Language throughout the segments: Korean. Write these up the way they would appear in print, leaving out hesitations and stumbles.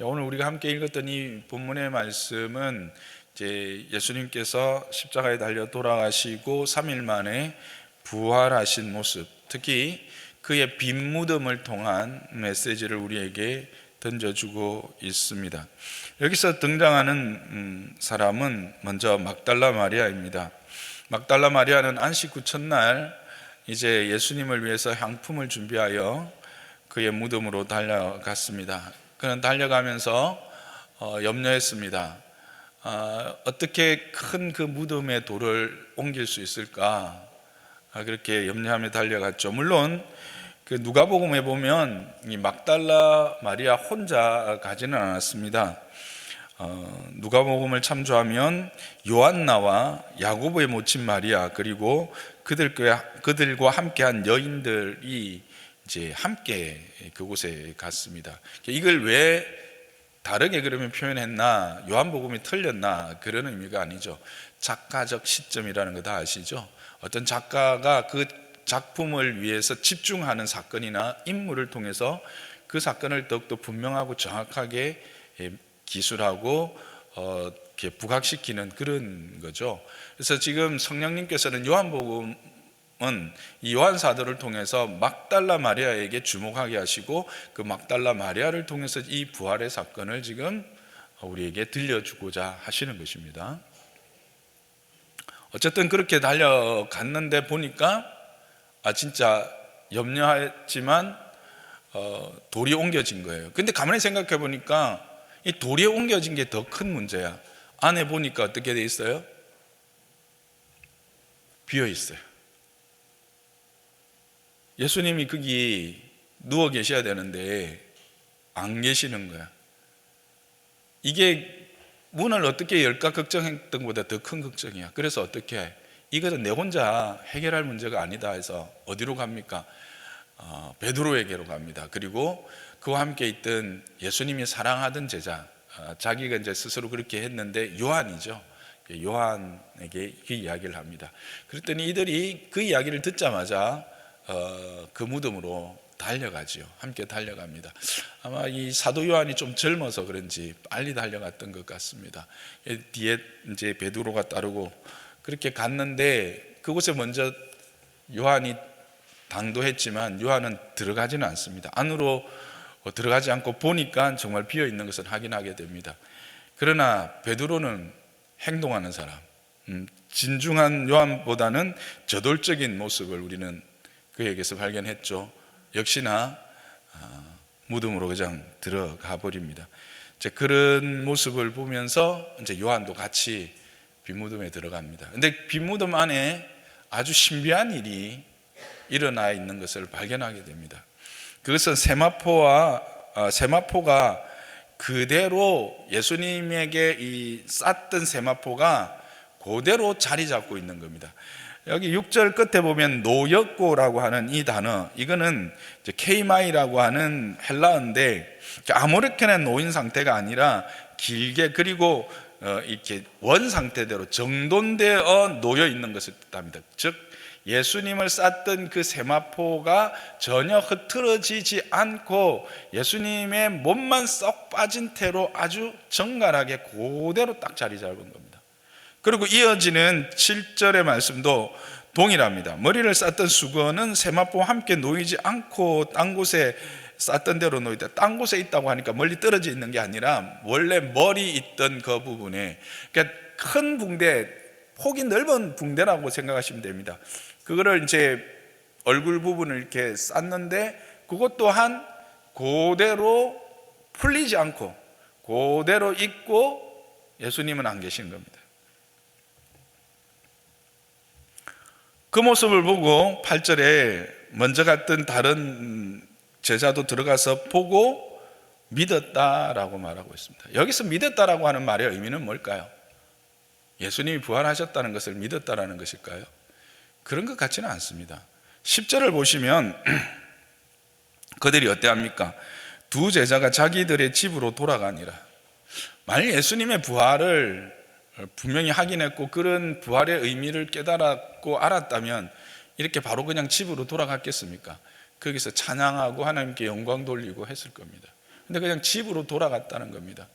오늘 우리가 함께 읽었던 이 본문의 말씀은 이제 예수님께서 십자가에 달려 돌아가시고 3일 만에 부활하신 모습, 특히 그의 빈 무덤을 통한 메시지를 우리에게 던져주고 있습니다. 여기서 등장하는 사람은 먼저 막달라 마리아입니다. 막달라 마리아는 안식 후 첫날 이제 예수님을 위해서 향품을 준비하여 그의 무덤으로 달려갔습니다. 그는 달려가면서 염려했습니다. 어떻게 큰 그 무덤의 돌을 옮길 수 있을까? 그렇게 염려하며 달려갔죠. 물론 그 누가복음에 보면 이 막달라 마리아 혼자 가지는 않았습니다. 누가복음을 참조하면 요한나와 야고보의 모친 마리아, 그리고 그들과 함께한 여인들이 이제 함께 그곳에 갔습니다. 이걸 왜 다르게 그러면 표현했나, 요한복음이 틀렸나, 그런 의미가 아니죠. 작가적 시점이라는 거 다 아시죠? 어떤 작가가 그 작품을 위해서 집중하는 사건이나 인물을 통해서 그 사건을 더욱더 분명하고 정확하게 기술하고 이렇게 부각시키는 그런 거죠. 그래서 지금 성령님께서는 요한복음은 이 요한 사도를 통해서 막달라 마리아에게 주목하게 하시고, 그 막달라 마리아를 통해서 이 부활의 사건을 지금 우리에게 들려주고자 하시는 것입니다. 어쨌든 그렇게 달려갔는데 보니까 진짜 염려했지만 돌이 옮겨진 거예요. 근데 가만히 생각해 보니까 이 돌이 옮겨진 게 더 큰 문제야. 안에 보니까 어떻게 돼 있어요? 비어 있어요. 예수님이 거기 누워 계셔야 되는데 안 계시는 거야. 이게 문을 어떻게 열까 걱정했던 것보다 더 큰 걱정이야. 그래서 어떻게 해? 이것은 내 혼자 해결할 문제가 아니다 해서 어디로 갑니까? 베드로에게로 갑니다. 그리고 그와 함께 있던 예수님이 사랑하던 제자, 자기가 이제 스스로 그렇게 했는데 요한이죠. 요한에게 그 이야기를 합니다. 그랬더니 이들이 그 이야기를 듣자마자 그 무덤으로 달려가지요. 함께 달려갑니다. 아마 이 사도 요한이 좀 젊어서 그런지 빨리 달려갔던 것 같습니다. 뒤에 이제 베드로가 따르고 그렇게 갔는데, 그곳에 먼저 요한이 당도했지만 요한은 들어가지는 않습니다. 안으로 들어가지 않고 보니까 정말 비어 있는 것을 확인하게 됩니다. 그러나 베드로는 행동하는 사람, 진중한 요한보다는 저돌적인 모습을 우리는 그에게서 발견했죠. 역시나 무덤으로 그냥 들어가 버립니다. 이제 그런 모습을 보면서 이제 요한도 같이 빈무덤에 들어갑니다. 근데 빈무덤 안에 아주 신비한 일이 일어나 있는 것을 발견하게 됩니다. 그것은 세마포가 그대로 예수님에게 이 쌌던 세마포가 그대로 자리 잡고 있는 겁니다. 여기 6절 끝에 보면 노역고라고 하는 이 단어, 이거는 케이마이라고 하는 헬라어인데 아무렇게나 놓인 상태가 아니라 길게, 그리고 이렇게 원 상태대로 정돈되어 놓여 있는 것을 뜻합니다. 즉 예수님을 쌌던 그 세마포가 전혀 흐트러지지 않고 예수님의 몸만 썩 빠진 태로 아주 정갈하게 그대로 딱 자리 잡은 겁니다. 그리고 이어지는 7절의 말씀도 동일합니다. 머리를 쌌던 수건은 세마포와 함께 놓이지 않고 딴 곳에 쌌던 대로 놓이다. 딴 곳에 있다고 하니까 멀리 떨어져 있는 게 아니라 원래 머리 있던 그 부분에, 그러니까 큰 붕대, 폭이 넓은 붕대라고 생각하시면 됩니다. 그거를 이제 얼굴 부분을 이렇게 쌌는데 그것 또한 그대로 풀리지 않고 그대로 있고 예수님은 안 계신 겁니다. 그 모습을 보고 8절에 먼저 갔던 다른 제자도 들어가서 보고 믿었다라고 말하고 있습니다. 여기서 믿었다라고 하는 말의 의미는 뭘까요? 예수님이 부활하셨다는 것을 믿었다라는 것일까요? 그런 것 같지는 않습니다. 10절을 보시면 그들이 어때합니까? 두 제자가 자기들의 집으로 돌아가니라. 만일 예수님의 부활을 분명히 확인했고 그런 부활의 의미를 깨달았고 알았다면 이렇게 바로 그냥 집으로 돌아갔겠습니까? 거기서 찬양하고 하나님께 영광 돌리고 했을 겁니다. 근데 그냥 집으로 돌아갔다는 겁니다.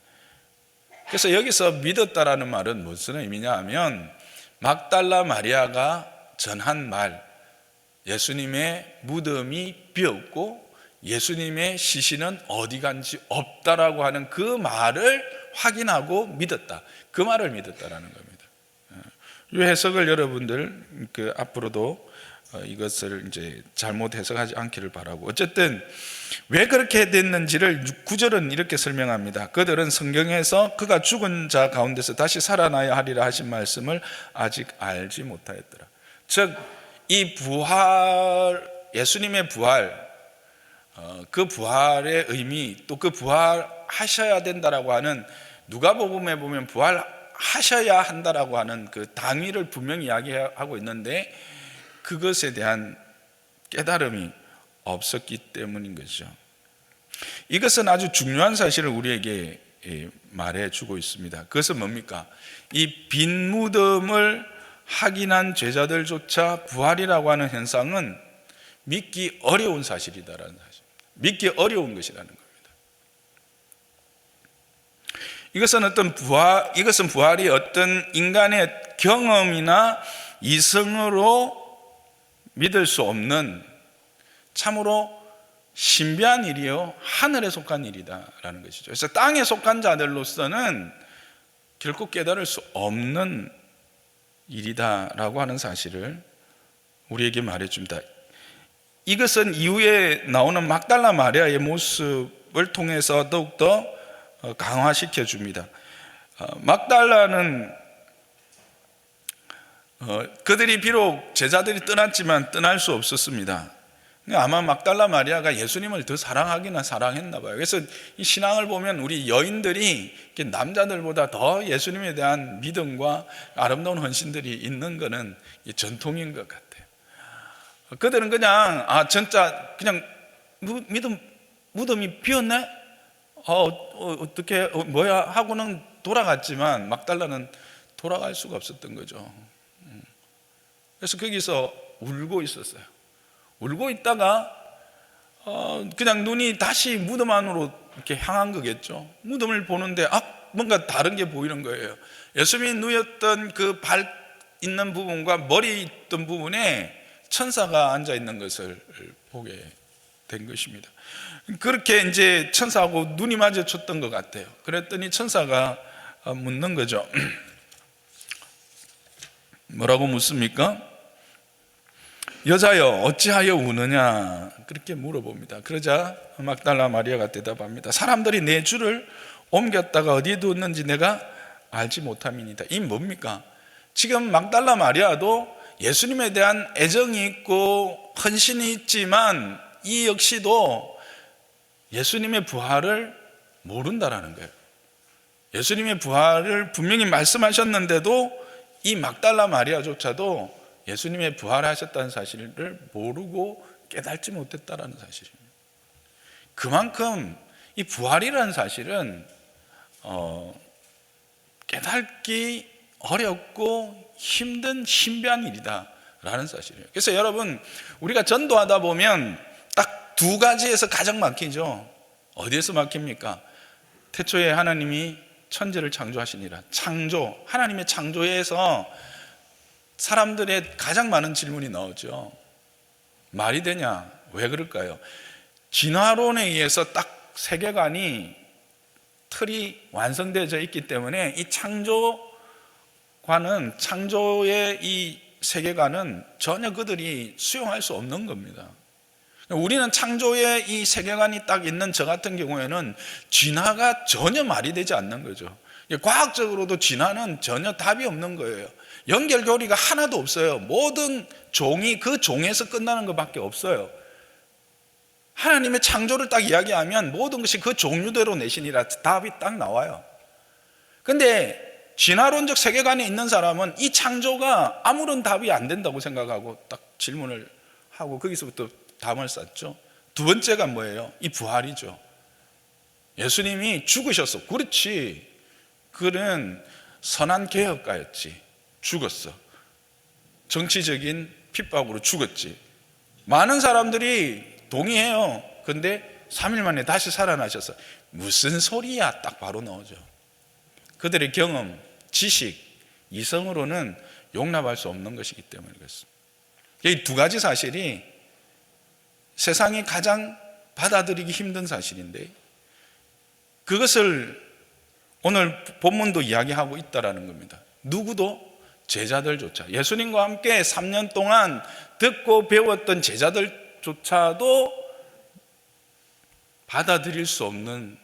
그래서 여기서 믿었다라는 말은 무슨 의미냐 하면 막달라 마리아가 전한 말, 예수님의 무덤이 비었고 예수님의 시신은 어디 간지 없다라고 하는 그 말을 확인하고 믿었다. 그 말을 믿었다라는 겁니다. 이 해석을 여러분들 앞으로도 이것을 이제 잘못 해석하지 않기를 바라고, 어쨌든 왜 그렇게 됐는지를 9절은 이렇게 설명합니다. 그들은 성경에서 그가 죽은 자 가운데서 다시 살아나야 하리라 하신 말씀을 아직 알지 못하였더라. 즉 이 부활, 예수님의 부활, 그 부활의 의미, 또 그 부활하셔야 된다라고 하는, 누가복음에 보면 부활하셔야 한다라고 하는 그 당위를 분명히 이야기하고 있는데 그것에 대한 깨달음이 없었기 때문인 것이죠. 이것은 아주 중요한 사실을 우리에게 말해주고 있습니다. 그것은 뭡니까? 이 빈 무덤을 확인한 제자들조차 부활이라고 하는 현상은 믿기 어려운 사실이다라는 사실, 믿기 어려운 것이라는 겁니다. 이것은 부활이 어떤 인간의 경험이나 이성으로 믿을 수 없는 참으로 신비한 일이요 하늘에 속한 일이다라는 것이죠. 그래서 땅에 속한 자들로서는 결코 깨달을 수 없는 일이다라고 하는 사실을 우리에게 말해줍니다. 이것은 이후에 나오는 막달라 마리아의 모습을 통해서 더욱더 강화시켜 줍니다. 막달라는 그들이 비록 제자들이 떠났지만 떠날 수 없었습니다. 아마 막달라 마리아가 예수님을 더 사랑하기나 사랑했나 봐요. 그래서 이 신앙을 보면 우리 여인들이 남자들보다 더 예수님에 대한 믿음과 아름다운 헌신들이 있는 것은 전통인 것 같아요. 그들은 그냥 진짜 그냥 무덤이 비었네? 어떻게 뭐야 하고는 돌아갔지만 막달라는 돌아갈 수가 없었던 거죠. 그래서 거기서 울고 있었어요. 울고 있다가 그냥 눈이 다시 무덤 안으로 이렇게 향한 거겠죠. 무덤을 보는데 뭔가 다른 게 보이는 거예요. 예수님이 누웠던 그 발 있는 부분과 머리 있던 부분에 천사가 앉아 있는 것을 보게 된 것입니다. 그렇게 이제 천사하고 눈이 마주쳤던 것 같아요. 그랬더니 천사가 묻는 거죠. 뭐라고 묻습니까? 여자여 어찌하여 우느냐, 그렇게 물어봅니다. 그러자 막달라 마리아가 대답합니다. 사람들이 내 주를 옮겼다가 어디에 두었는지 내가 알지 못함이니이다. 이 뭡니까? 지금 막달라 마리아도 예수님에 대한 애정이 있고 헌신이 있지만 이 역시도 예수님의 부활을 모른다라는 거예요. 예수님의 부활을 분명히 말씀하셨는데도 이 막달라 마리아조차도 예수님의 부활하셨다는 사실을 모르고 깨닫지 못했다라는 사실입니다. 그만큼 이 부활이라는 사실은 깨닫기 어렵고 힘든 신비한 일이다라는 사실이에요. 그래서 여러분, 우리가 전도하다 보면 딱 두 가지에서 가장 막히죠. 어디에서 막힙니까? 태초에 하나님이 천지를 창조하시니라. 창조, 하나님의 창조에서 사람들의 가장 많은 질문이 나오죠. 말이 되냐? 왜 그럴까요? 진화론에 의해서 딱 세계관이, 틀이 완성되어져 있기 때문에 이 창조관은, 창조의 이 세계관은 전혀 그들이 수용할 수 없는 겁니다. 우리는 창조의 이 세계관이 딱 있는 저 같은 경우에는 진화가 전혀 말이 되지 않는 거죠. 과학적으로도 진화는 전혀 답이 없는 거예요. 연결고리가 하나도 없어요. 모든 종이 그 종에서 끝나는 것밖에 없어요. 하나님의 창조를 딱 이야기하면 모든 것이 그 종류대로 내시니라 답이 딱 나와요. 근데 진화론적 세계관에 있는 사람은 이 창조가 아무런 답이 안 된다고 생각하고 딱 질문을 하고 거기서부터 담을 쌓죠. 두 번째가 뭐예요? 이 부활이죠. 예수님이 죽으셨어. 그렇지. 그는 선한 개혁가였지. 죽었어. 정치적인 핍박으로 죽었지. 많은 사람들이 동의해요. 근데 3일 만에 다시 살아나셔서 무슨 소리야 딱 바로 나오죠. 그들의 경험, 지식, 이성으로는 용납할 수 없는 것이기 때문에 그렇습니다. 이 두 가지 사실이 세상이 가장 받아들이기 힘든 사실인데 그것을 오늘 본문도 이야기하고 있다는 겁니다. 누구도 제자들조차 예수님과 함께 3년 동안 듣고 배웠던 제자들조차도 받아들일 수 없는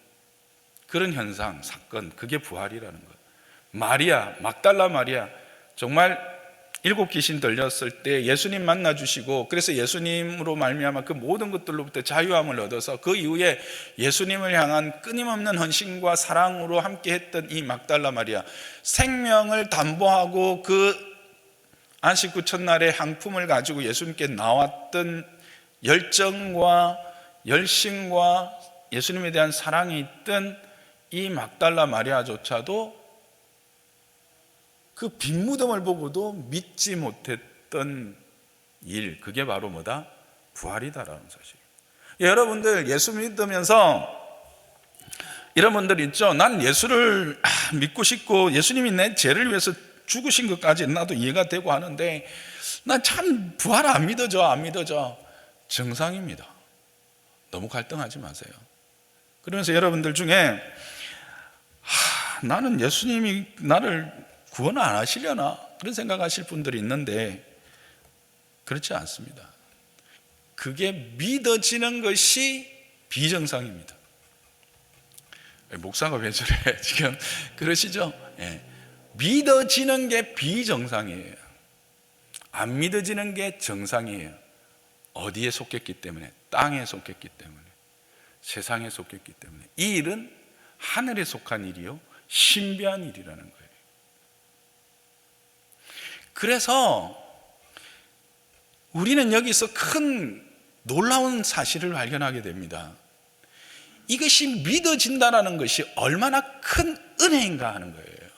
그런 현상, 사건, 그게 부활이라는 것. 마리아, 막달라 마리아, 정말 7 귀신 들렸을 때 예수님 만나주시고 그래서 예수님으로 말미암아 그 모든 것들로부터 자유함을 얻어서 그 이후에 예수님을 향한 끊임없는 헌신과 사랑으로 함께했던 이 막달라 마리아, 생명을 담보하고 그 안식구 첫날에 향품을 가지고 예수님께 나왔던 열정과 열심과 예수님에 대한 사랑이 있던 이 막달라 마리아조차도 그 빈 무덤을 보고도 믿지 못했던 일, 그게 바로 뭐다? 부활이다라는 사실. 여러분들 예수 믿으면서 이런 분들 있죠. 난 예수를 믿고 싶고 예수님이 내 죄를 위해서 죽으신 것까지 나도 이해가 되고 하는데 난 참 부활 안 믿어져. 정상입니다. 너무 갈등하지 마세요. 그러면서 여러분들 중에 나는 예수님이 나를 구원 안 하시려나 그런 생각하실 분들이 있는데 그렇지 않습니다. 그게 믿어지는 것이 비정상입니다. 목사가 왜 저래 지금 그러시죠? 믿어지는 게 비정상이에요. 안 믿어지는 게 정상이에요. 어디에 속했기 때문에? 땅에 속했기 때문에, 세상에 속했기 때문에. 이 일은 하늘에 속한 일이요 신비한 일이라는 거예요. 그래서 우리는 여기서 큰 놀라운 사실을 발견하게 됩니다. 이것이 믿어진다는 것이 얼마나 큰 은혜인가 하는 거예요.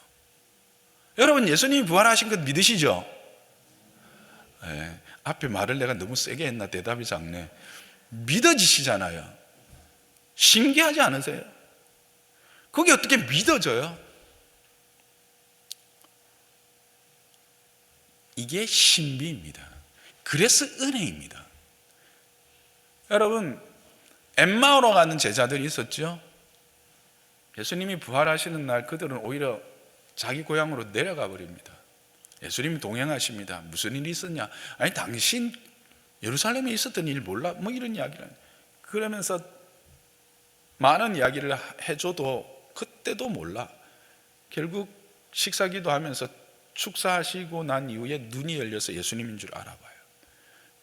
여러분 예수님이 부활하신 것 믿으시죠? 앞에 말을 내가 너무 세게 했나 대답이 작네. 믿어지시잖아요. 신기하지 않으세요? 그게 어떻게 믿어져요? 이게 신비입니다. 그래서 은혜입니다. 여러분 엠마오로 가는 제자들이 있었죠. 예수님이 부활하시는 날 그들은 오히려 자기 고향으로 내려가 버립니다. 예수님이 동행하십니다. 무슨 일이 있었냐? 아니 당신 예루살렘에 있었던 일 몰라? 뭐 이런 이야기를 그러면서 많은 이야기를 해줘도 그때도 몰라. 결국 식사기도 하면서 축사하시고 난 이후에 눈이 열려서 예수님인 줄 알아봐요.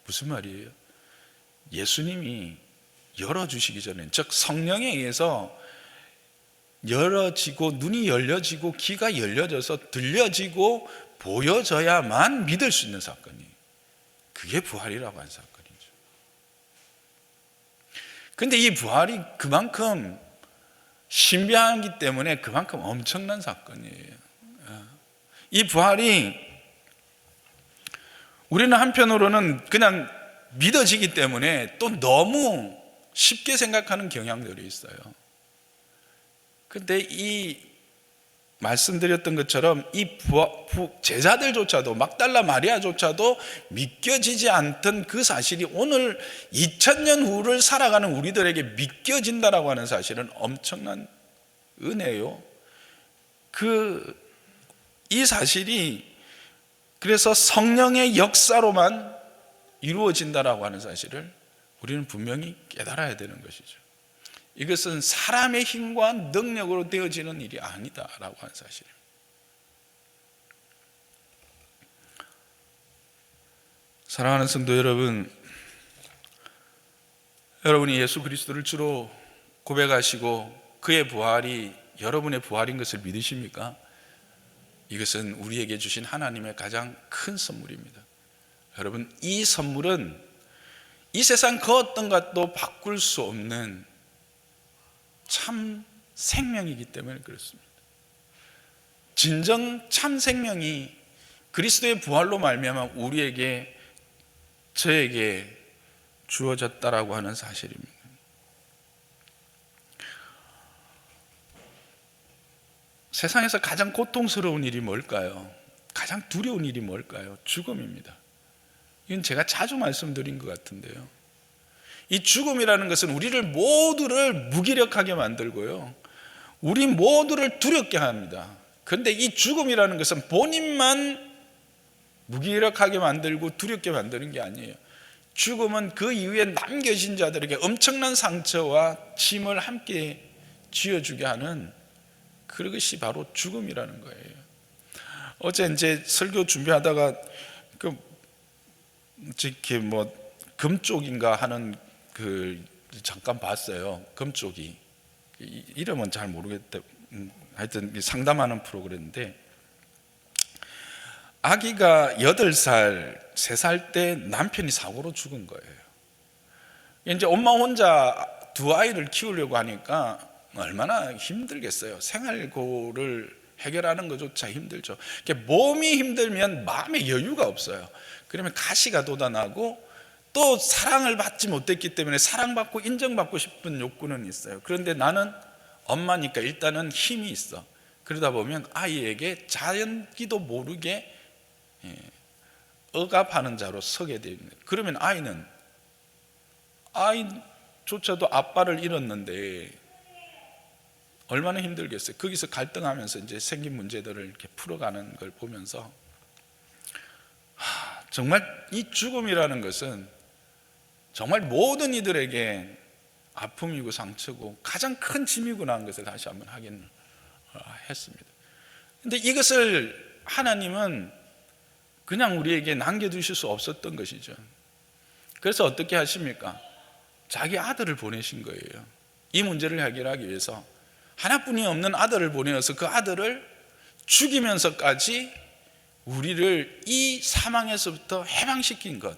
무슨 말이에요? 예수님이 열어주시기 전에, 즉 성령에 의해서 열어지고 눈이 열려지고 귀가 열려져서 들려지고 보여져야만 믿을 수 있는 사건이에요. 그게 부활이라고 하는 사건이죠. 그런데 이 부활이 그만큼 신비하기 때문에 그만큼 엄청난 사건이에요. 이 부활이 우리는 한편으로는 그냥 믿어지기 때문에 또 너무 쉽게 생각하는 경향들이 있어요. 그런데 이 말씀드렸던 것처럼 이 제자들조차도 막달라 마리아조차도 믿겨지지 않던 그 사실이 오늘 2000년 후를 살아가는 우리들에게 믿겨진다라고 하는 사실은 엄청난 은혜요. 이 사실이 그래서 성령의 역사로만 이루어진다라고 하는 사실을 우리는 분명히 깨달아야 되는 것이죠. 이것은 사람의 힘과 능력으로 되어지는 일이 아니다라고 하는 사실입니다. 사랑하는 성도 여러분, 여러분이 예수 그리스도를 주로 고백하시고 그의 부활이 여러분의 부활인 것을 믿으십니까? 이것은 우리에게 주신 하나님의 가장 큰 선물입니다. 여러분, 이 선물은 이 세상 그 어떤 것도 바꿀 수 없는 참 생명이기 때문에 그렇습니다. 진정 참 생명이 그리스도의 부활로 말미암아 저에게 주어졌다라고 하는 사실입니다. 세상에서 가장 고통스러운 일이 뭘까요? 가장 두려운 일이 뭘까요? 죽음입니다. 이건 제가 자주 말씀드린 것 같은데요. 이 죽음이라는 것은 우리를 모두를 무기력하게 만들고요, 우리 모두를 두렵게 합니다. 그런데 이 죽음이라는 것은 본인만 무기력하게 만들고 두렵게 만드는 게 아니에요. 죽음은 그 이후에 남겨진 자들에게 엄청난 상처와 짐을 함께 쥐어주게 하는 그것이 바로 죽음이라는 거예요. 어제 이제 설교 준비하다가 이렇게 금쪽인가 하는 잠깐 봤어요. 금쪽이 이름은 잘 모르겠다. 하여튼 상담하는 프로그램인데, 아기가 8살, 3살 때 남편이 사고로 죽은 거예요. 이제 엄마 혼자 두 아이를 키우려고 하니까 얼마나 힘들겠어요. 생활고를 해결하는 것조차 힘들죠. 몸이 힘들면 마음에 여유가 없어요. 그러면 가시가 돋아나고, 또 사랑을 받지 못했기 때문에 사랑받고 인정받고 싶은 욕구는 있어요. 그런데 나는 엄마니까 일단은 힘이 있어. 그러다 보면 아이에게 자연기도 모르게 억압하는 자로 서게 됩니다. 그러면 아이조차도 아빠를 잃었는데 얼마나 힘들겠어요. 거기서 갈등하면서 이제 생긴 문제들을 이렇게 풀어가는 걸 보면서 정말 이 죽음이라는 것은 정말 모든 이들에게 아픔이고 상처고 가장 큰 짐이구나 하는 것을 다시 한번 확인했습니다. 그런데 이것을 하나님은 그냥 우리에게 남겨두실 수 없었던 것이죠. 그래서 어떻게 하십니까? 자기 아들을 보내신 거예요. 이 문제를 해결하기 위해서 하나뿐이 없는 아들을 보내어서 그 아들을 죽이면서까지 우리를 이 사망에서부터 해방시킨 것,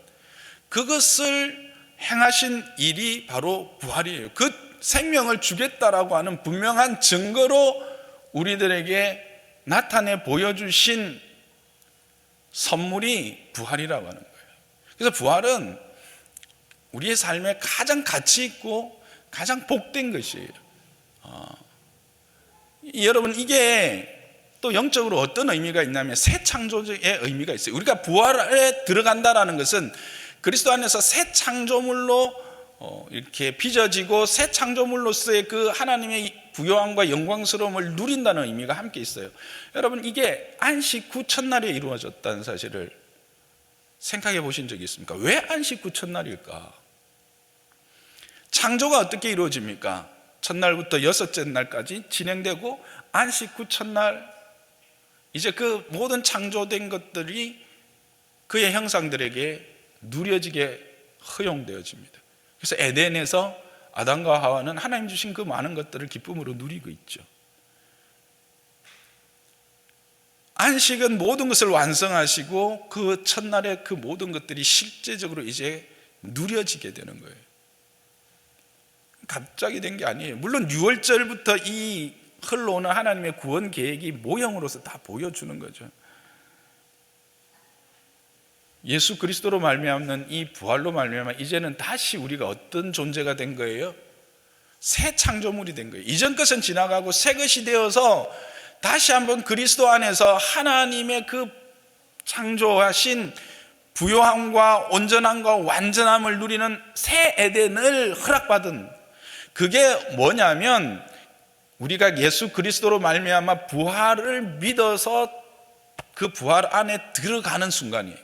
그것을 행하신 일이 바로 부활이에요. 그 생명을 주겠다라고 하는 분명한 증거로 우리들에게 나타내 보여주신 선물이 부활이라고 하는 거예요. 그래서 부활은 우리의 삶에 가장 가치 있고 가장 복된 것이에요. 여러분, 이게 또 영적으로 어떤 의미가 있냐면 새 창조의 의미가 있어요. 우리가 부활에 들어간다라는 것은 그리스도 안에서 새 창조물로 이렇게 빚어지고 새 창조물로서의 그 하나님의 부요함과 영광스러움을 누린다는 의미가 함께 있어요. 여러분, 이게 안식 후 첫날에 이루어졌다는 사실을 생각해 보신 적이 있습니까? 왜 안식 후 첫날일까? 창조가 어떻게 이루어집니까? 첫날부터 여섯째 날까지 진행되고 안식 후 첫날 이제 그 모든 창조된 것들이 그의 형상들에게 누려지게 허용되어집니다. 그래서 에덴에서 아담과 하와는 하나님 주신 그 많은 것들을 기쁨으로 누리고 있죠. 안식은 모든 것을 완성하시고 그 첫날에 그 모든 것들이 실제적으로 이제 누려지게 되는 거예요. 갑자기 된 게 아니에요. 물론 6월절부터 이 흘러오는 하나님의 구원 계획이 모형으로서 다 보여주는 거죠. 예수 그리스도로 말미암는 이 부활로 말미암아 이제는 다시 우리가 어떤 존재가 된 거예요? 새 창조물이 된 거예요. 이전 것은 지나가고 새 것이 되어서 다시 한번 그리스도 안에서 하나님의 그 창조하신 부요함과 온전함과 완전함을 누리는 새 에덴을 허락받은, 그게 뭐냐면 우리가 예수 그리스도로 말미암아 부활을 믿어서 그 부활 안에 들어가는 순간이에요.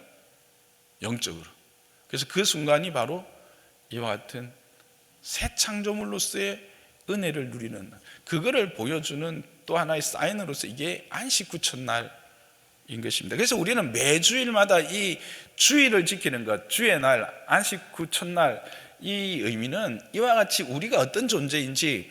영적으로. 그래서 그 순간이 바로 이와 같은 새 창조물로서의 은혜를 누리는, 그거를 보여주는 또 하나의 사인으로서 이게 안식 후 첫날인 것입니다. 그래서 우리는 매주일마다 이 주일을 지키는 것, 주의 날, 안식 후 첫날, 이 의미는 이와 같이 우리가 어떤 존재인지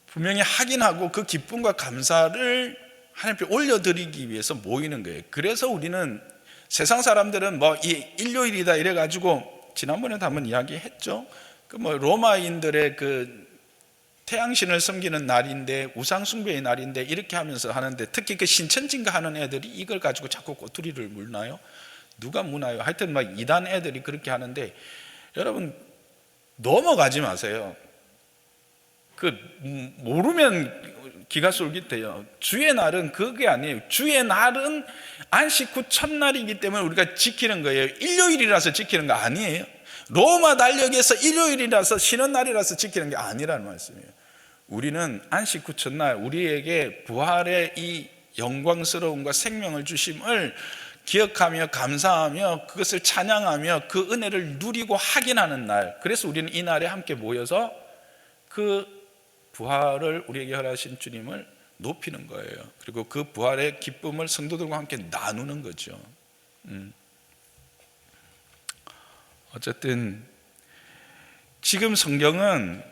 분명히 확인하고 그 기쁨과 감사를 하나님께 올려드리기 위해서 모이는 거예요. 그래서 우리는 세상 사람들은 이 일요일이다 이래가지고 지난번에도 한번 이야기했죠. 로마인들의 그 태양신을 섬기는 날인데 우상 숭배의 날인데 이렇게 하면서 하는데, 특히 그 신천지인가 하는 애들이 이걸 가지고 자꾸 꼬투리를 물나요? 누가 무나요? 하여튼 이단 애들이 그렇게 하는데, 여러분 넘어가지 마세요. 모르면 기가 솔깃해요. 주의 날은 그게 아니에요. 주의 날은 안식 후 첫날이기 때문에 우리가 지키는 거예요. 일요일이라서 지키는 거 아니에요. 로마 달력에서 일요일이라서 쉬는 날이라서 지키는 게 아니라는 말씀이에요. 우리는 안식 후 첫날 우리에게 부활의 이 영광스러움과 생명을 주심을 기억하며 감사하며 그것을 찬양하며 그 은혜를 누리고 확인하는 날, 그래서 우리는 이 날에 함께 모여서 그 부활을 우리에게 허락하신 주님을 높이는 거예요. 그리고 그 부활의 기쁨을 성도들과 함께 나누는 거죠. 어쨌든 지금 성경은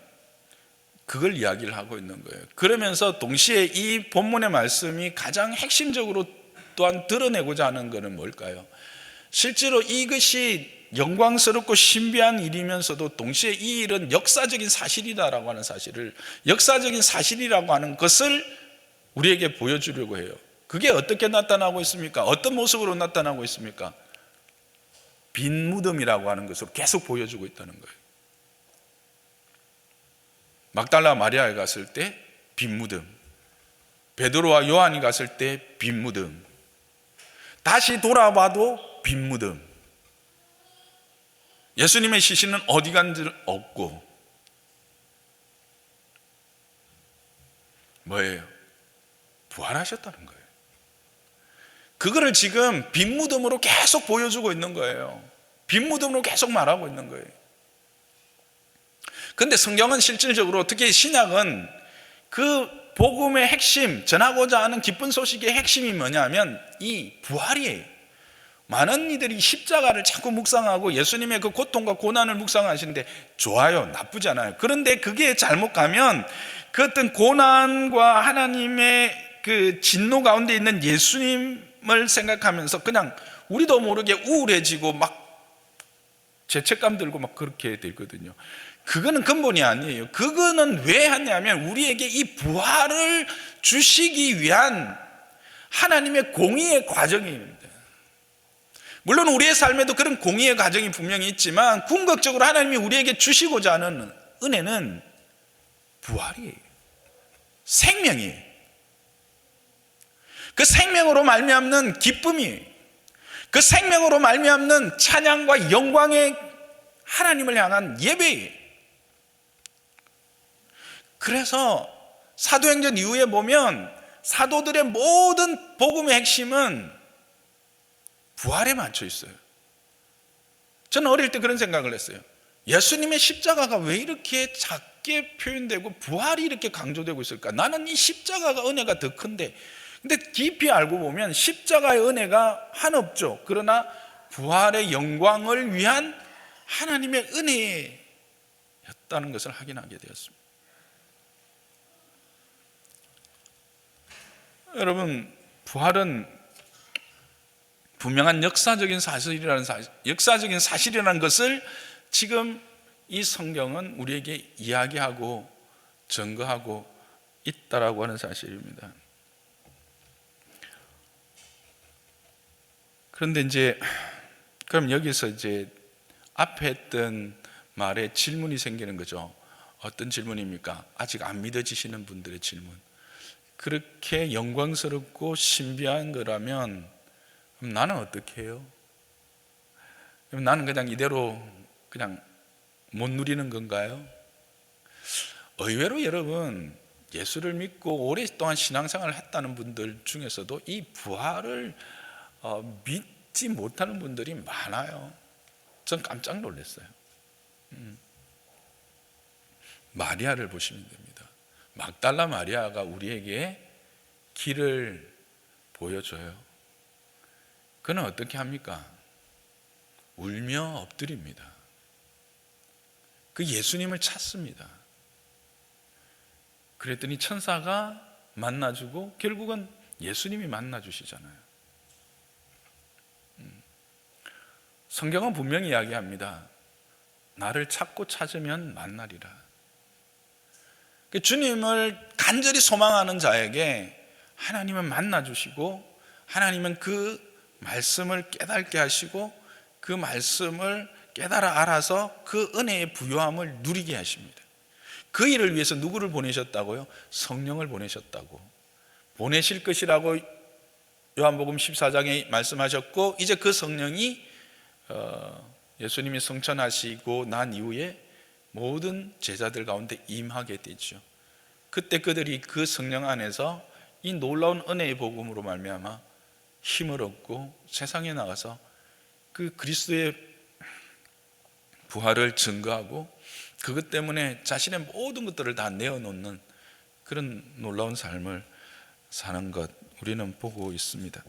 그걸 이야기를 하고 있는 거예요. 그러면서 동시에 이 본문의 말씀이 가장 핵심적으로 또한 드러내고자 하는 것은 뭘까요? 실제로 이것이 영광스럽고 신비한 일이면서도 동시에 이 일은 역사적인 사실이다라고 하는 사실을, 역사적인 사실이라고 하는 것을 우리에게 보여주려고 해요. 그게 어떻게 나타나고 있습니까? 어떤 모습으로 나타나고 있습니까? 빈 무덤이라고 하는 것으로 계속 보여주고 있다는 거예요. 막달라 마리아에 갔을 때 빈 무덤, 베드로와 요한이 갔을 때 빈 무덤, 다시 돌아봐도 빈 무덤. 예수님의 시신은 어디 간지 없고, 뭐예요? 부활하셨다는 거예요. 그거를 지금 빈 무덤으로 계속 보여주고 있는 거예요. 빈 무덤으로 계속 말하고 있는 거예요. 그런데 성경은 실질적으로, 특히 신약은 그 복음의 핵심, 전하고자 하는 기쁜 소식의 핵심이 뭐냐면 이 부활이에요. 많은 이들이 십자가를 자꾸 묵상하고 예수님의 그 고통과 고난을 묵상하시는데 좋아요, 나쁘지 않아요. 그런데 그게 잘못 가면 그 어떤 고난과 하나님의 그 진노 가운데 있는 예수님을 생각하면서 그냥 우리도 모르게 우울해지고 막 죄책감 들고 막 그렇게 되거든요. 그거는 근본이 아니에요. 그거는 왜 하냐면 우리에게 이 부활을 주시기 위한 하나님의 공의의 과정입니다. 물론 우리의 삶에도 그런 공의의 과정이 분명히 있지만 궁극적으로 하나님이 우리에게 주시고자 하는 은혜는 부활이에요. 생명이에요. 그 생명으로 말미암는 기쁨이에요. 그 생명으로 말미암는 찬양과 영광의 하나님을 향한 예배예요. 그래서 사도행전 이후에 보면 사도들의 모든 복음의 핵심은 부활에 맞춰 있어요. 저는 어릴 때 그런 생각을 했어요. 예수님의 십자가가 왜 이렇게 작게 표현되고 부활이 이렇게 강조되고 있을까? 나는 이 십자가가 은혜가 더 큰데, 근데 깊이 알고 보면 십자가의 은혜가 한없죠. 그러나 부활의 영광을 위한 하나님의 은혜였다는 것을 확인하게 되었습니다. 여러분, 부활은 분명한 역사적인 사실이라는 것을 지금 이 성경은 우리에게 이야기하고 증거하고 있다라고 하는 사실입니다. 그런데 그럼 여기서 앞에 했던 말에 질문이 생기는 거죠. 어떤 질문입니까? 아직 안 믿어지시는 분들의 질문. 그렇게 영광스럽고 신비한 거라면 그럼 나는 어떻게 해요? 그럼 나는 그냥 이대로 그냥 못 누리는 건가요? 의외로 여러분, 예수를 믿고 오랫동안 신앙생활을 했다는 분들 중에서도 이 부활을 믿지 못하는 분들이 많아요. 전 깜짝 놀랐어요. 마리아를 보시면 됩니다. 막달라 마리아가 우리에게 길을 보여줘요. 그는 어떻게 합니까? 울며 엎드립니다. 그 예수님을 찾습니다. 그랬더니 천사가 만나주고 결국은 예수님이 만나주시잖아요. 성경은 분명히 이야기합니다. 나를 찾고 찾으면 만나리라. 주님을 간절히 소망하는 자에게 하나님은 만나주시고 하나님은 그 말씀을 깨닫게 하시고 그 말씀을 깨달아 알아서 그 은혜의 부요함을 누리게 하십니다. 그 일을 위해서 누구를 보내셨다고요? 성령을 보내셨다고. 보내실 것이라고 요한복음 14장에 말씀하셨고, 이제 그 성령이 예수님이 성천하시고 난 이후에 모든 제자들 가운데 임하게 되죠. 그때 그들이 그 성령 안에서 이 놀라운 은혜의 복음으로 말미암아 힘을 얻고 세상에 나가서 그 그리스도의 부활을 증거하고 그것 때문에 자신의 모든 것들을 다 내어놓는 그런 놀라운 삶을 사는 것 우리는 보고 있습니다.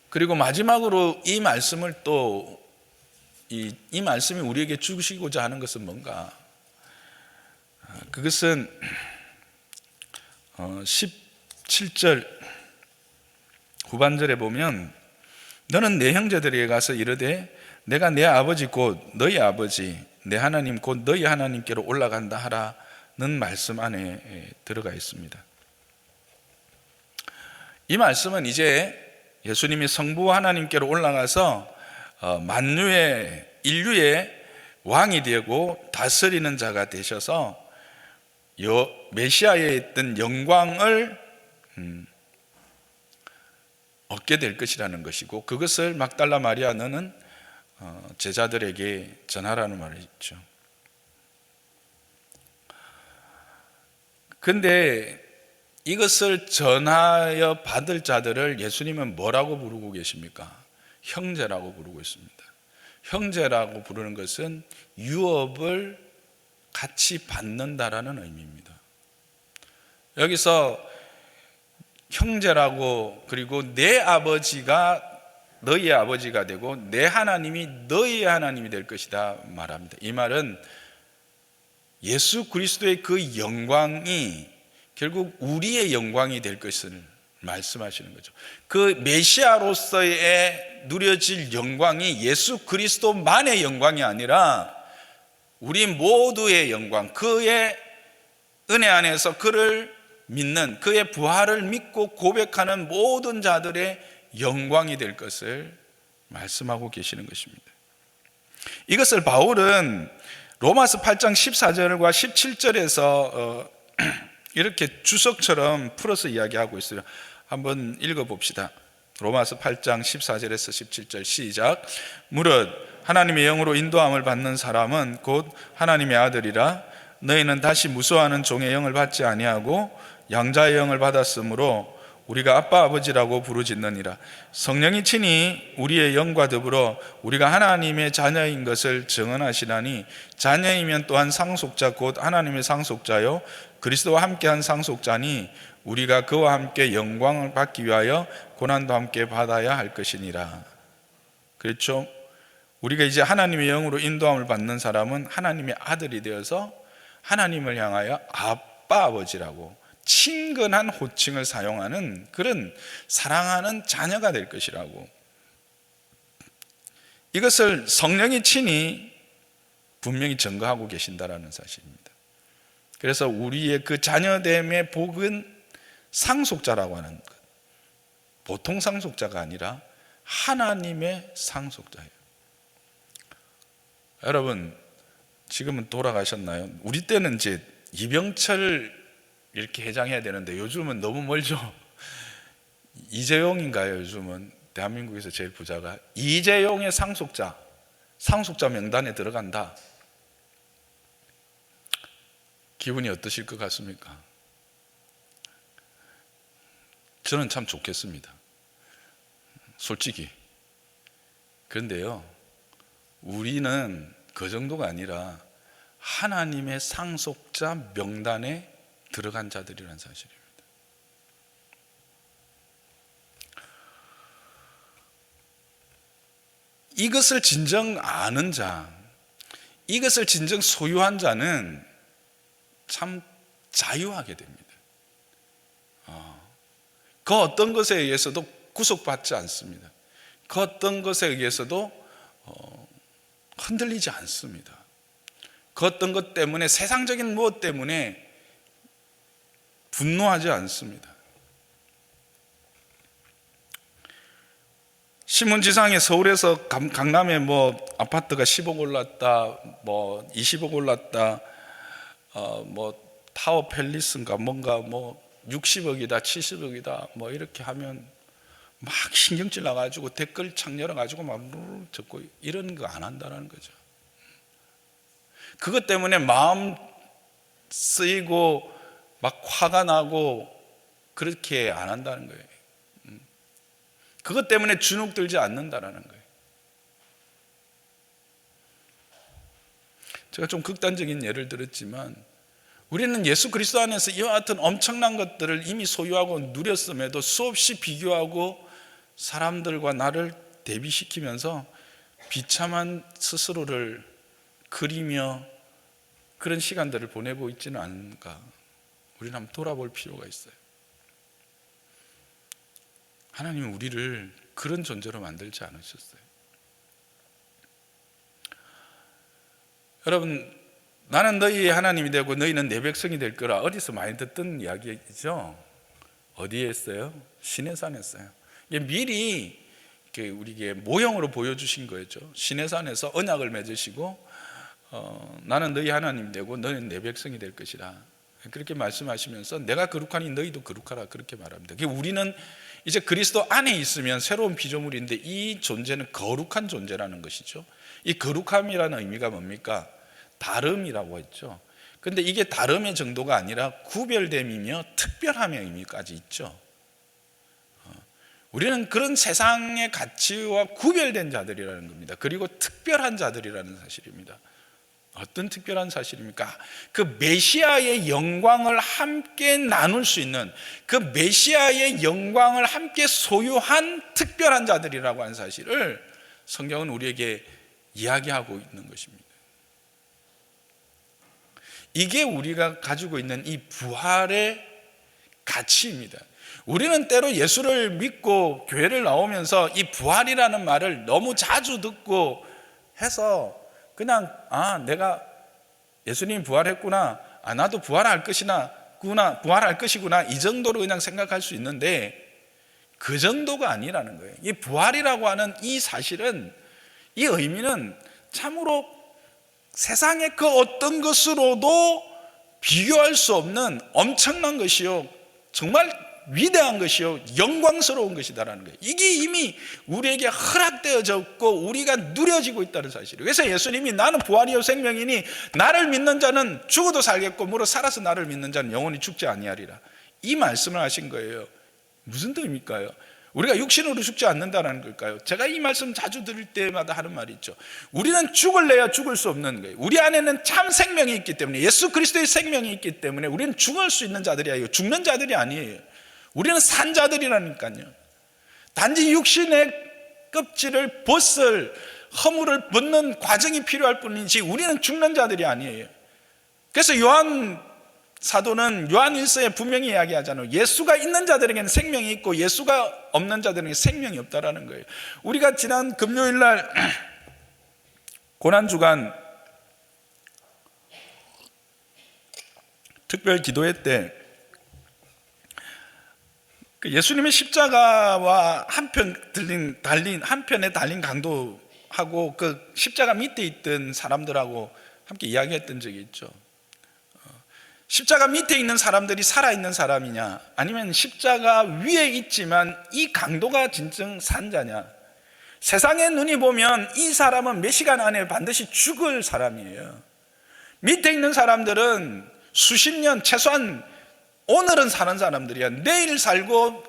그리고 마지막으로 이 말씀을 또 이 말씀이 우리에게 주시고자 하는 것은 뭔가? 그것은 17절 후반절에 보면 너는 내 형제들에게 가서 이르되 내가 내 아버지 곧 너희 아버지 내 하나님 곧 너희 하나님께로 올라간다 하라는 말씀 안에 들어가 있습니다. 이 말씀은 이제 예수님이 성부 하나님께로 올라가서 만유의 인류의 왕이 되고 다스리는 자가 되셔서 메시아에 있던 영광을 얻게 될 것이라는 것이고, 그것을 막달라 마리아 너는 제자들에게 전하라는 말이죠. 그런데 이것을 전하여 받을 자들을 예수님은 뭐라고 부르고 계십니까? 형제라고 부르고 있습니다. 형제라고 부르는 것은 유업을 같이 받는다라는 의미입니다. 여기서 형제라고, 그리고 내 아버지가 너희의 아버지가 되고 내 하나님이 너희의 하나님이 될 것이다 말합니다. 이 말은 예수 그리스도의 그 영광이 결국 우리의 영광이 될 것을 말씀하시는 거죠. 그 메시아로서의 누려질 영광이 예수 그리스도만의 영광이 아니라 우리 모두의 영광, 그의 은혜 안에서 그를 믿는, 그의 부활을 믿고 고백하는 모든 자들의 영광이 될 것을 말씀하고 계시는 것입니다. 이것을 바울은 로마서 8장 14절과 17절에서 이렇게 주석처럼 풀어서 이야기하고 있어요. 한번 읽어봅시다. 로마서 8장 14절에서 17절 시작. 무릇 하나님의 영으로 인도함을 받는 사람은 곧 하나님의 아들이라. 너희는 다시 무수하는 종의 영을 받지 아니하고 양자의 영을 받았으므로 우리가 아빠 아버지라고 부르짖느니라. 성령이 친히 우리의 영과 더불어 우리가 하나님의 자녀인 것을 증언하시나니 자녀이면 또한 상속자 곧 하나님의 상속자요 그리스도와 함께한 상속자니 우리가 그와 함께 영광을 받기 위하여 고난도 함께 받아야 할 것이니라. 그렇죠? 우리가 이제 하나님의 영으로 인도함을 받는 사람은 하나님의 아들이 되어서 하나님을 향하여 아빠 아버지라고 친근한 호칭을 사용하는 그런 사랑하는 자녀가 될 것이라고, 이것을 성령이 친히 분명히 증거하고 계신다라는 사실입니다. 그래서 우리의 그 자녀됨의 복은 상속자라고 하는 것, 보통 상속자가 아니라 하나님의 상속자예요. 여러분 지금은 돌아가셨나요? 우리 때는 이제 이병철 이렇게 해장해야 되는데 요즘은 너무 멀죠. 이재용인가요? 요즘은 대한민국에서 제일 부자가 이재용의 상속자 명단에 들어간다. 기분이 어떠실 것 같습니까? 저는 참 좋겠습니다, 솔직히. 그런데요, 우리는 그 정도가 아니라 하나님의 상속자 명단에 들어간 자들이라는 사실입니다. 이것을 진정 아는 자, 이것을 진정 소유한 자는 참 자유하게 됩니다. 그 어떤 것에 의해서도 구속받지 않습니다. 그 어떤 것에 의해서도 흔들리지 않습니다. 그 어떤 것 때문에, 세상적인 무엇 때문에 분노하지 않습니다. 신문지상에 서울에서 강남에 뭐 아파트가 10억 올랐다, 뭐 20억 올랐다, 뭐 타워 팰리스인가 뭔가 뭐 60억이다, 70억이다, 뭐 이렇게 하면 막 신경질 나가지고 댓글 창 열어가지고 막 적고 이런 거 안 한다는 거죠. 그것 때문에 마음 쓰이고 막 화가 나고 그렇게 안 한다는 거예요. 그것 때문에 주눅 들지 않는다라는 거예요. 제가 좀 극단적인 예를 들었지만 우리는 예수 그리스도 안에서 이와 같은 엄청난 것들을 이미 소유하고 누렸음에도 수없이 비교하고 사람들과 나를 대비시키면서 비참한 스스로를 그리며 그런 시간들을 보내고 있지는 않은가. 우리는 한번 돌아볼 필요가 있어요. 하나님은 우리를 그런 존재로 만들지 않으셨어요. 여러분, 나는 너희의 하나님이 되고 너희는 내 백성이 될 거라 어디서 많이 듣던 이야기죠. 어디에 했어요? 시내산에 했어요. 미리 우리에게 모형으로 보여주신 거였죠. 시내산에서 언약을 맺으시고 나는 너희 하나님이 되고 너희는 내 백성이 될 것이라 그렇게 말씀하시면서 내가 거룩하니 너희도 거룩하라 그렇게 말합니다. 우리는 이제 그리스도 안에 있으면 새로운 피조물인데 이 존재는 거룩한 존재라는 것이죠. 이 거룩함이라는 의미가 뭡니까? 다름이라고 했죠. 그런데 이게 다름의 정도가 아니라 구별됨이며 특별함의 의미까지 있죠. 우리는 그런 세상의 가치와 구별된 자들이라는 겁니다. 그리고 특별한 자들이라는 사실입니다. 어떤 특별한 사실입니까? 그 메시아의 영광을 함께 나눌 수 있는, 그 메시아의 영광을 함께 소유한 특별한 자들이라고 하는 사실을 성경은 우리에게 이야기하고 있는 것입니다. 이게 우리가 가지고 있는 이 부활의 가치입니다. 우리는 때로 예수를 믿고 교회를 나오면서 이 부활이라는 말을 너무 자주 듣고 해서 그냥 내가 예수님이 부활했구나, 나도 부활할 것이구나 이 정도로 그냥 생각할 수 있는데 그 정도가 아니라는 거예요. 이 부활이라고 하는 이 사실은, 이 의미는 참으로 세상의 그 어떤 것으로도 비교할 수 없는 엄청난 것이요, 정말 위대한 것이요 영광스러운 것이다라는 거예요. 이게 이미 우리에게 허락되어졌고 우리가 누려지고 있다는 사실이에요. 그래서 예수님이 나는 부활이요 생명이니 나를 믿는 자는 죽어도 살겠고 무릇 살아서 나를 믿는 자는 영원히 죽지 아니하리라, 이 말씀을 하신 거예요. 무슨 뜻입니까요? 우리가 육신으로 죽지 않는다는 걸까요? 제가 이 말씀 자주 들을 때마다 하는 말이 있죠. 우리는 죽을래야 죽을 수 없는 거예요. 우리 안에는 참 생명이 있기 때문에, 예수 그리스도의 생명이 있기 때문에 우리는 죽을 수 있는 자들이 아니에요. 죽는 자들이 아니에요. 우리는 산 자들이라니까요. 단지 육신의 껍질을 벗을, 허물을 벗는 과정이 필요할 뿐이지 우리는 죽는 자들이 아니에요. 그래서 요한 사도는 요한 1서에 분명히 이야기하잖아요. 예수가 있는 자들에게는 생명이 있고 예수가 없는 자들에게는 생명이 없다라는 거예요. 우리가 지난 금요일 날 고난주간 특별 기도회 때 예수님의 십자가와 한편에 달린 강도하고 그 십자가 밑에 있던 사람들하고 함께 이야기했던 적이 있죠. 십자가 밑에 있는 사람들이 살아있는 사람이냐, 아니면 십자가 위에 있지만 이 강도가 진정 산 자냐. 세상의 눈이 보면 이 사람은 몇 시간 안에 반드시 죽을 사람이에요. 밑에 있는 사람들은 수십 년, 최소한 오늘은 사는 사람들이야. 내일 살고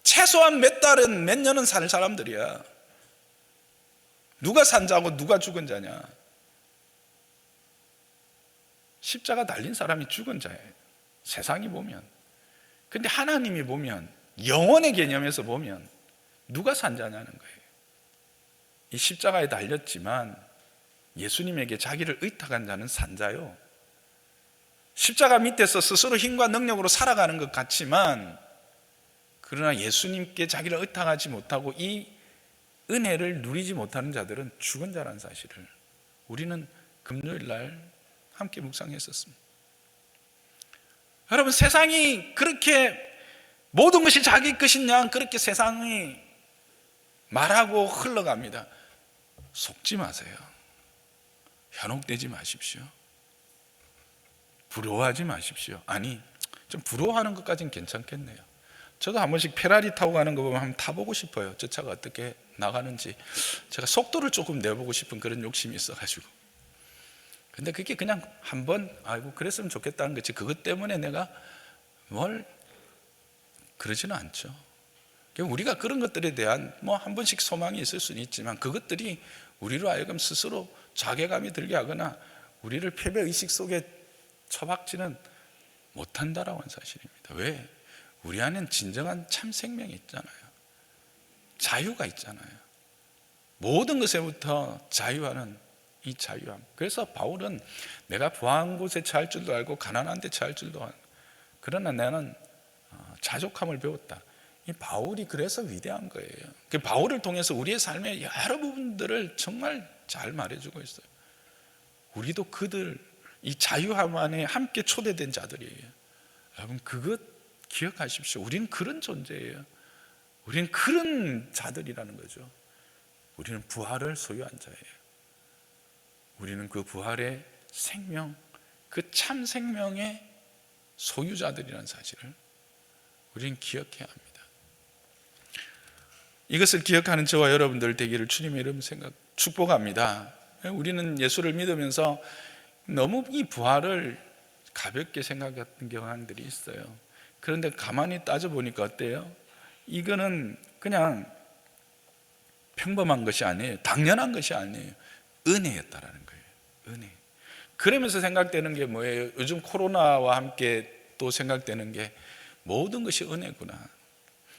최소한 몇 달은, 몇 년은 사는 사람들이야. 누가 산 자고 누가 죽은 자냐? 십자가 달린 사람이 죽은 자예요, 세상이 보면. 근데 하나님이 보면, 영혼의 개념에서 보면 누가 산 자냐는 거예요. 이 십자가에 달렸지만 예수님에게 자기를 의탁한 자는 산 자요. 십자가 밑에서 스스로 힘과 능력으로 살아가는 것 같지만, 그러나 예수님께 자기를 의탁하지 못하고 이 은혜를 누리지 못하는 자들은 죽은 자라는 사실을 우리는 금요일 날 함께 묵상했었습니다. 여러분, 세상이 그렇게 모든 것이 자기 것인 양 그렇게 세상이 말하고 흘러갑니다. 속지 마세요. 현혹되지 마십시오. 부러워하지 마십시오. 아니, 좀 부러워하는 것까지는 괜찮겠네요. 저도 한 번씩 페라리 타고 가는 거 보면 한번 타보고 싶어요. 저 차가 어떻게 나가는지. 제가 속도를 조금 내보고 싶은 그런 욕심이 있어가지고. 근데 그게 그냥 한번 아이고 그랬으면 좋겠다는 거지, 그것 때문에 내가 뭘 그러지는 않죠. 우리가 그런 것들에 대한 뭐 한 번씩 소망이 있을 수는 있지만 그것들이 우리로 하여금 스스로 자괴감이 들게 하거나 우리를 패배의식 속에 처박지는 못한다라고 하는 사실입니다. 왜? 우리 안엔 진정한 참 생명이 있잖아요. 자유가 있잖아요. 모든 것에부터 자유하는 이 자유함. 그래서 바울은 내가 부한 곳에 처할 줄도 알고 가난한 데 처할 줄도 알고, 그러나 나는 자족함을 배웠다. 이 바울이 그래서 위대한 거예요. 그 바울을 통해서 우리의 삶의 여러 부분들을 정말 잘 말해주고 있어요. 우리도 그들 이 자유함 안에 함께 초대된 자들이에요. 여러분 그것 기억하십시오. 우리는 그런 존재예요. 우리는 그런 자들이라는 거죠. 우리는 부활을 소유한 자예요. 우리는 그 부활의 생명, 그 참 생명의 소유자들이라는 사실을 우리는 기억해야 합니다. 이것을 기억하는 저와 여러분들 되기를 주님의 이름 축복합니다. 우리는 예수를 믿으면서 너무 이 부활을 가볍게 생각했던 경향들이 있어요. 그런데 가만히 따져보니까 어때요? 이거는 그냥 평범한 것이 아니에요. 당연한 것이 아니에요. 은혜였다라는 거예요. 은혜. 그러면서 생각되는 게 뭐예요? 요즘 코로나와 함께 또 생각되는 게 모든 것이 은혜구나.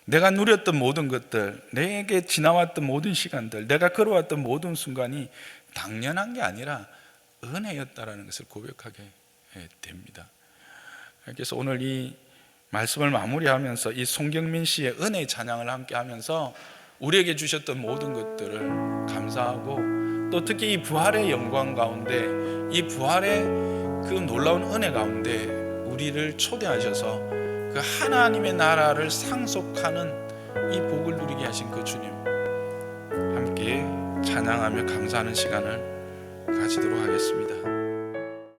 내가 누렸던 모든 것들, 내게 지나왔던 모든 시간들, 내가 걸어왔던 모든 순간이 당연한 게 아니라 은혜였다라는 것을 고백하게 됩니다. 그래서 오늘 이 말씀을 마무리하면서 이 송경민 씨의 은혜 찬양을 함께 하면서 우리에게 주셨던 모든 것들을 감사하고, 또 특히 이 부활의 영광 가운데, 이 부활의 그 놀라운 은혜 가운데 우리를 초대하셔서 그 하나님의 나라를 상속하는 이 복을 누리게 하신 그 주님 함께 찬양하며 감사하는 시간을 가지도록 하겠습니다.